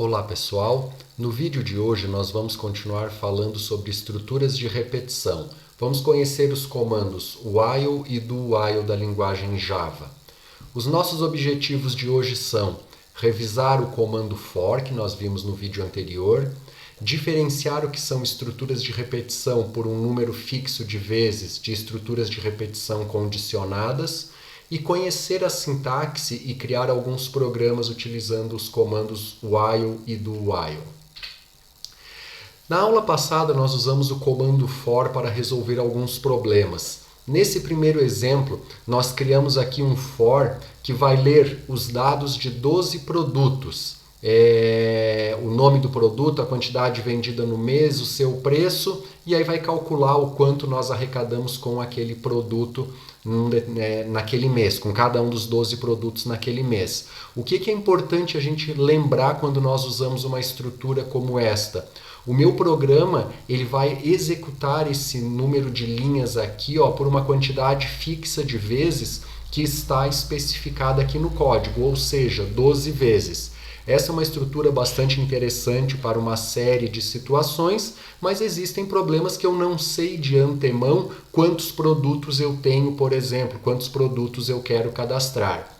Olá pessoal, no vídeo de hoje nós vamos continuar falando sobre estruturas de repetição. Vamos conhecer os comandos while e do while da linguagem Java. Os nossos objetivos de hoje são revisar o comando for, que nós vimos no vídeo anterior, diferenciar o que são estruturas de repetição por um número fixo de vezes de estruturas de repetição condicionadas, e conhecer a sintaxe e criar alguns programas utilizando os comandos while e do while. Na aula passada nós usamos o comando for para resolver alguns problemas. Nesse primeiro exemplo, nós criamos aqui um for que vai ler os dados de 12 produtos. O nome do produto, a quantidade vendida no mês, o seu preço, e aí vai calcular o quanto nós arrecadamos com aquele produto naquele mês, com cada um dos 12 produtos naquele mês. O que é importante a gente lembrar quando nós usamos uma estrutura como esta? O meu programa ele vai executar esse número de linhas aqui por uma quantidade fixa de vezes que está especificada aqui no código, ou seja, 12 vezes. Essa é uma estrutura bastante interessante para uma série de situações, mas existem problemas que eu não sei de antemão quantos produtos eu tenho, por exemplo, quantos produtos eu quero cadastrar.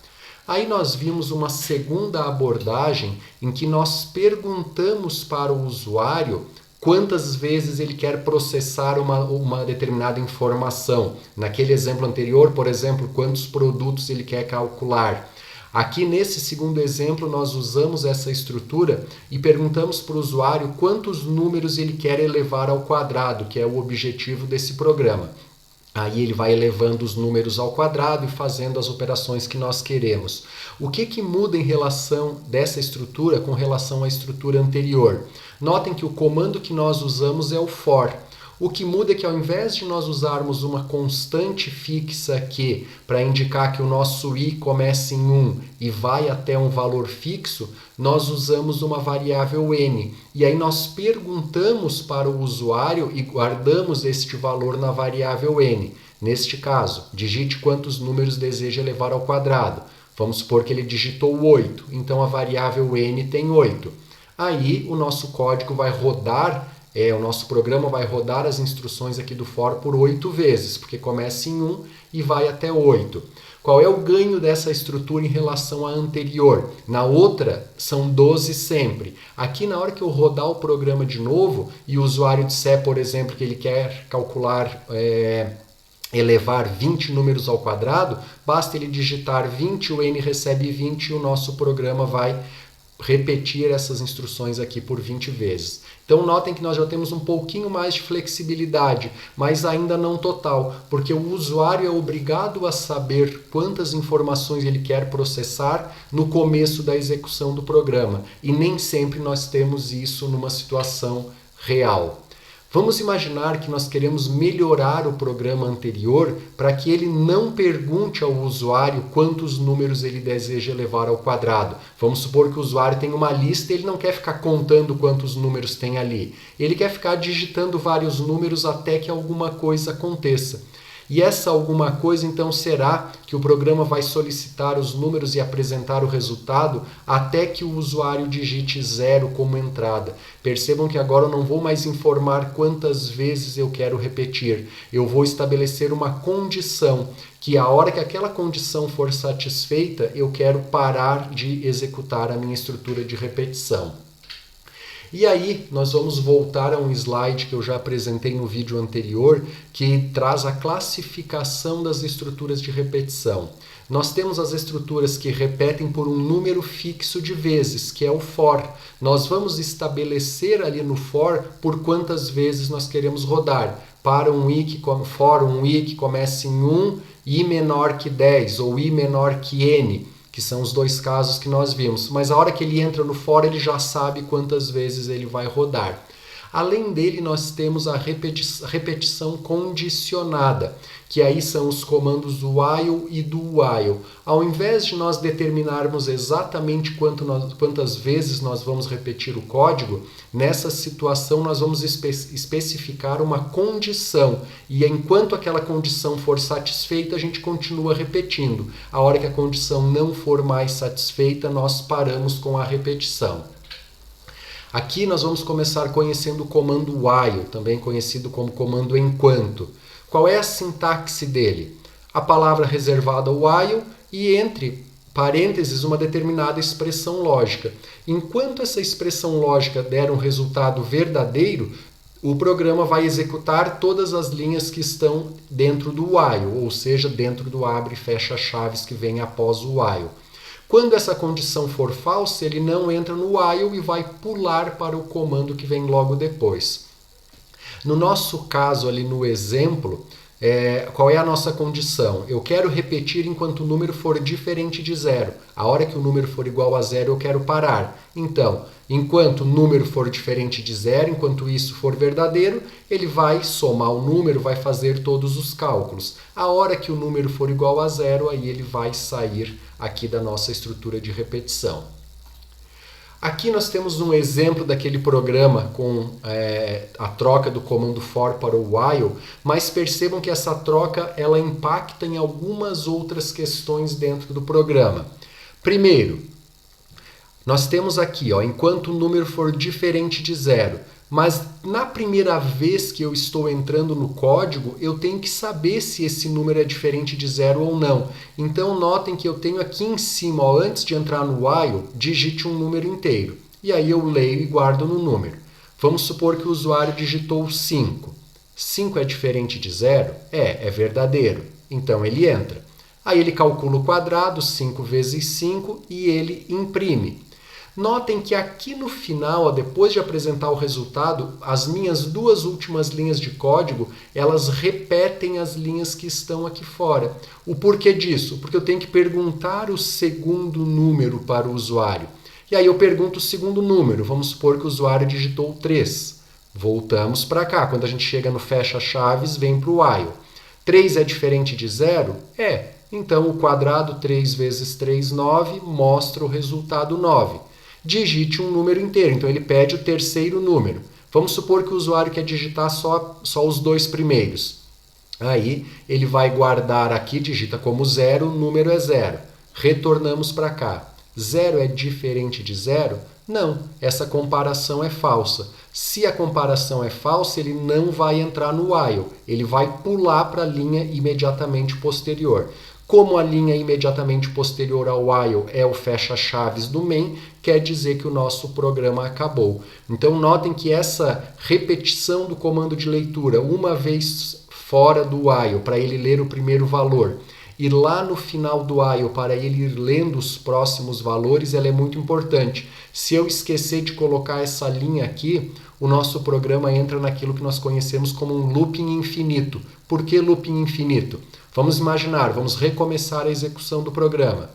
Aí nós vimos uma segunda abordagem em que nós perguntamos para o usuário quantas vezes ele quer processar uma determinada informação. Naquele exemplo anterior, por exemplo, quantos produtos ele quer calcular. Aqui nesse segundo exemplo nós usamos essa estrutura e perguntamos para o usuário quantos números ele quer elevar ao quadrado, que é o objetivo desse programa. Aí ele vai elevando os números ao quadrado e fazendo as operações que nós queremos. O que muda em relação dessa estrutura com relação à estrutura anterior? Notem que o comando que nós usamos é o for. O que muda é que ao invés de nós usarmos uma constante fixa aqui para indicar que o nosso i começa em 1 e vai até um valor fixo, nós usamos uma variável n. E aí nós perguntamos para o usuário e guardamos este valor na variável n. Neste caso, digite quantos números deseja elevar ao quadrado. Vamos supor que ele digitou 8, então a variável n tem 8. Aí o nosso código vai rodar, o nosso programa vai rodar as instruções aqui do for por 8 vezes, porque começa em 1 e vai até 8. Qual é o ganho dessa estrutura em relação à anterior? Na outra, são 12 sempre. Aqui, na hora que eu rodar o programa de novo e o usuário disser, por exemplo, que ele quer calcular, elevar 20 números ao quadrado, basta ele digitar 20, o n recebe 20 e o nosso programa vai repetir essas instruções aqui por 20 vezes. Então notem que nós já temos um pouquinho mais de flexibilidade, mas ainda não total, porque o usuário é obrigado a saber quantas informações ele quer processar no começo da execução do programa, e nem sempre nós temos isso numa situação real. Vamos imaginar que nós queremos melhorar o programa anterior para que ele não pergunte ao usuário quantos números ele deseja elevar ao quadrado. Vamos supor que o usuário tem uma lista e ele não quer ficar contando quantos números tem ali. Ele quer ficar digitando vários números até que alguma coisa aconteça. E essa alguma coisa então será que o programa vai solicitar os números e apresentar o resultado até que o usuário digite 0 como entrada. Percebam que agora eu não vou mais informar quantas vezes eu quero repetir. Eu vou estabelecer uma condição, que a hora que aquela condição for satisfeita, eu quero parar de executar a minha estrutura de repetição. E aí nós vamos voltar a um slide que eu já apresentei no vídeo anterior, que traz a classificação das estruturas de repetição. Nós temos as estruturas que repetem por um número fixo de vezes, que é o for. Nós vamos estabelecer ali no for por quantas vezes nós queremos rodar. Para um i que começa em 1, i menor que 10 ou i menor que n. Que são os dois casos que nós vimos, mas a hora que ele entra no for, ele já sabe quantas vezes ele vai rodar. Além dele, nós temos a repetição condicionada, que aí são os comandos while e do while. Ao invés de nós determinarmos exatamente quantas vezes nós vamos repetir o código, nessa situação nós vamos especificar uma condição. E enquanto aquela condição for satisfeita, a gente continua repetindo. A hora que a condição não for mais satisfeita, nós paramos com a repetição. Aqui nós vamos começar conhecendo o comando while, também conhecido como comando enquanto. Qual é a sintaxe dele? A palavra reservada while e entre parênteses uma determinada expressão lógica. Enquanto essa expressão lógica der um resultado verdadeiro, o programa vai executar todas as linhas que estão dentro do while, ou seja, dentro do abre e fecha chaves que vem após o while. Quando essa condição for falsa, ele não entra no while e vai pular para o comando que vem logo depois. No nosso caso, ali no exemplo, qual é a nossa condição? Eu quero repetir enquanto o número for diferente de zero. A hora que o número for igual a zero, eu quero parar. Então, enquanto o número for diferente de zero, enquanto isso for verdadeiro, ele vai somar o número, vai fazer todos os cálculos. A hora que o número for igual a zero, aí ele vai sair aqui da nossa estrutura de repetição. Aqui nós temos um exemplo daquele programa com a troca do comando for para o while, mas percebam que essa troca ela impacta em algumas outras questões dentro do programa. Primeiro, nós temos aqui, enquanto o número for diferente de zero, mas na primeira vez que eu estou entrando no código, eu tenho que saber se esse número é diferente de zero ou não. Então notem que eu tenho aqui em cima, antes de entrar no while, digite um número inteiro. E aí eu leio e guardo no número. Vamos supor que o usuário digitou 5. 5 é diferente de zero? É verdadeiro. Então ele entra. Aí ele calcula o quadrado, 5 vezes 5, e ele imprime. Notem que aqui no final, depois de apresentar o resultado, as minhas duas últimas linhas de código, elas repetem as linhas que estão aqui fora. O porquê disso? Porque eu tenho que perguntar o segundo número para o usuário. E aí eu pergunto o segundo número. Vamos supor que o usuário digitou 3. Voltamos para cá. Quando a gente chega no fecha chaves, vem para o while. 3 é diferente de 0? É. Então o quadrado 3 vezes 3, 9, mostra o resultado 9. Digite um número inteiro, então ele pede o terceiro número. Vamos supor que o usuário quer digitar só os dois primeiros. Aí ele vai guardar aqui, digita como 0, o número é 0. Retornamos para cá. 0 é diferente de 0? Não, essa comparação é falsa. Se a comparação é falsa, ele não vai entrar no while, ele vai pular para a linha imediatamente posterior. Como a linha imediatamente posterior ao while é o fecha-chaves do main, quer dizer que o nosso programa acabou. Então notem que essa repetição do comando de leitura, uma vez fora do while, para ele ler o primeiro valor, e lá no final do while, para ele ir lendo os próximos valores, ela é muito importante. Se eu esquecer de colocar essa linha aqui, o nosso programa entra naquilo que nós conhecemos como um looping infinito. Por que looping infinito? Vamos imaginar, vamos recomeçar a execução do programa.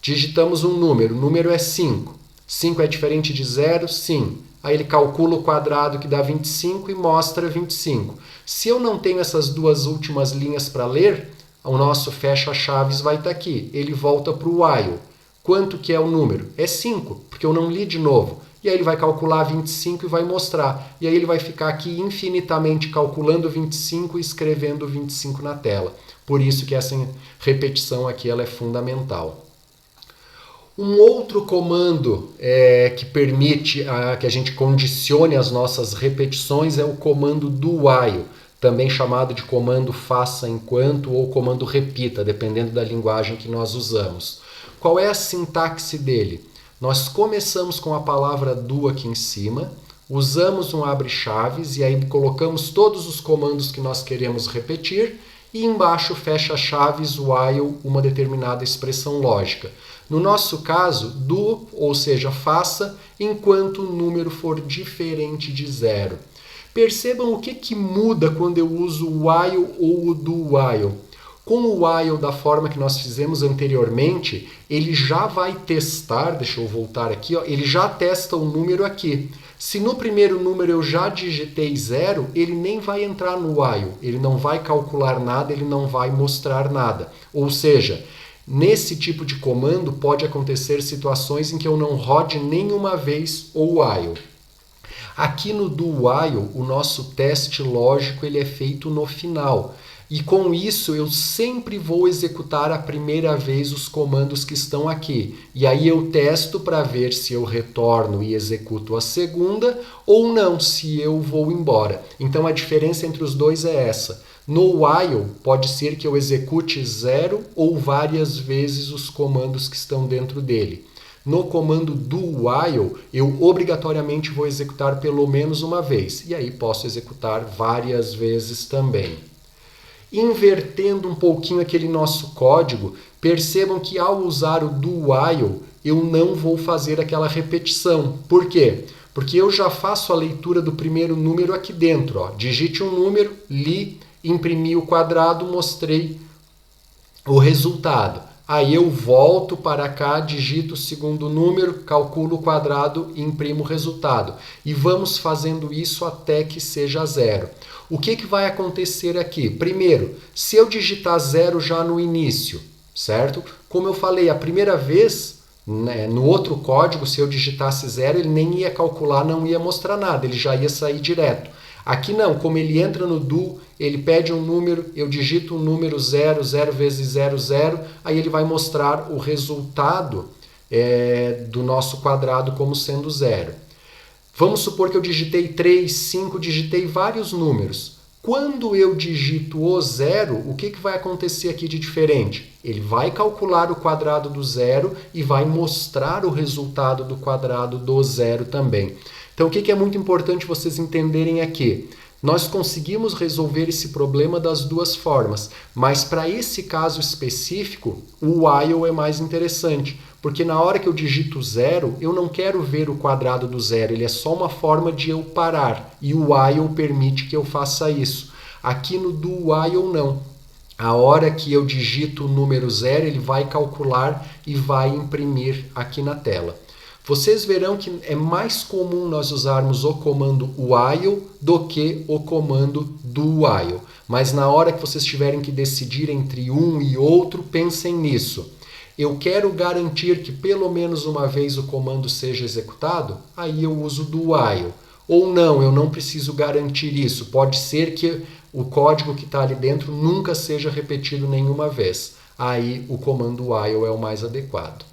Digitamos um número, o número é 5. 5 é diferente de 0? Sim. Aí ele calcula o quadrado que dá 25 e mostra 25. Se eu não tenho essas duas últimas linhas para ler, o nosso fecha-chaves vai estar aqui. Ele volta para o while. Quanto que é o número? É 5, porque eu não li de novo. E aí ele vai calcular 25 e vai mostrar. E aí ele vai ficar aqui infinitamente calculando 25 e escrevendo 25 na tela. Por isso que essa repetição aqui ela é fundamental. Um outro comando que permite que a gente condicione as nossas repetições é o comando do while, também chamado de comando faça enquanto ou comando repita, dependendo da linguagem que nós usamos. Qual é a sintaxe dele? Nós começamos com a palavra do aqui em cima, usamos um abre-chaves e aí colocamos todos os comandos que nós queremos repetir e embaixo fecha chaves while uma determinada expressão lógica. No nosso caso, do, ou seja, faça enquanto o número for diferente de 0. Percebam o que muda quando eu uso o while ou o do while. Com o while da forma que nós fizemos anteriormente, ele já vai testar, deixa eu voltar aqui, ele já testa o número aqui. Se no primeiro número eu já digitei 0, ele nem vai entrar no while, ele não vai calcular nada, ele não vai mostrar nada. Ou seja, nesse tipo de comando pode acontecer situações em que eu não rode nenhuma vez o while. Aqui no do while, o nosso teste lógico ele é feito no final. E com isso eu sempre vou executar a primeira vez os comandos que estão aqui. E aí eu testo para ver se eu retorno e executo a segunda ou não, se eu vou embora. Então a diferença entre os dois é essa. No while pode ser que eu execute 0 ou várias vezes os comandos que estão dentro dele. No comando do while, eu obrigatoriamente vou executar pelo menos uma vez. E aí posso executar várias vezes também. Invertendo um pouquinho aquele nosso código, percebam que ao usar o do while, eu não vou fazer aquela repetição. Por quê? Porque eu já faço a leitura do primeiro número aqui dentro. Ó. Digite um número, li, imprimi o quadrado, mostrei o resultado. Aí eu volto para cá, digito o segundo número, calculo o quadrado e imprimo o resultado. E vamos fazendo isso até que seja 0. O que vai acontecer aqui? Primeiro, se eu digitar 0 já no início, certo? Como eu falei, a primeira vez, né, no outro código, se eu digitasse 0, ele nem ia calcular, não ia mostrar nada, ele já ia sair direto. Aqui não, como ele entra no do, ele pede um número, eu digito um número 0, 0 vezes 0, 0, aí ele vai mostrar o resultado do nosso quadrado como sendo 0. Vamos supor que eu digitei 3, 5, digitei vários números. Quando eu digito o 0, o que vai acontecer aqui de diferente? Ele vai calcular o quadrado do 0 e vai mostrar o resultado do quadrado do 0 também. Então, o que é muito importante vocês entenderem aqui? Nós conseguimos resolver esse problema das duas formas, mas para esse caso específico, o while é mais interessante, porque na hora que eu digito 0, eu não quero ver o quadrado do 0, ele é só uma forma de eu parar, e o while permite que eu faça isso. Aqui no do while não. A hora que eu digito o número 0, ele vai calcular e vai imprimir aqui na tela. Vocês verão que é mais comum nós usarmos o comando while do que o comando do while. Mas na hora que vocês tiverem que decidir entre um e outro, pensem nisso. Eu quero garantir que pelo menos uma vez o comando seja executado, aí eu uso do while. Ou não, eu não preciso garantir isso. Pode ser que o código que está ali dentro nunca seja repetido nenhuma vez. Aí o comando while é o mais adequado.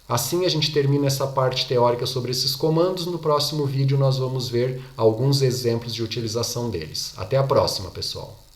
Assim a gente termina essa parte teórica sobre esses comandos. No próximo vídeo nós vamos ver alguns exemplos de utilização deles. Até a próxima, pessoal!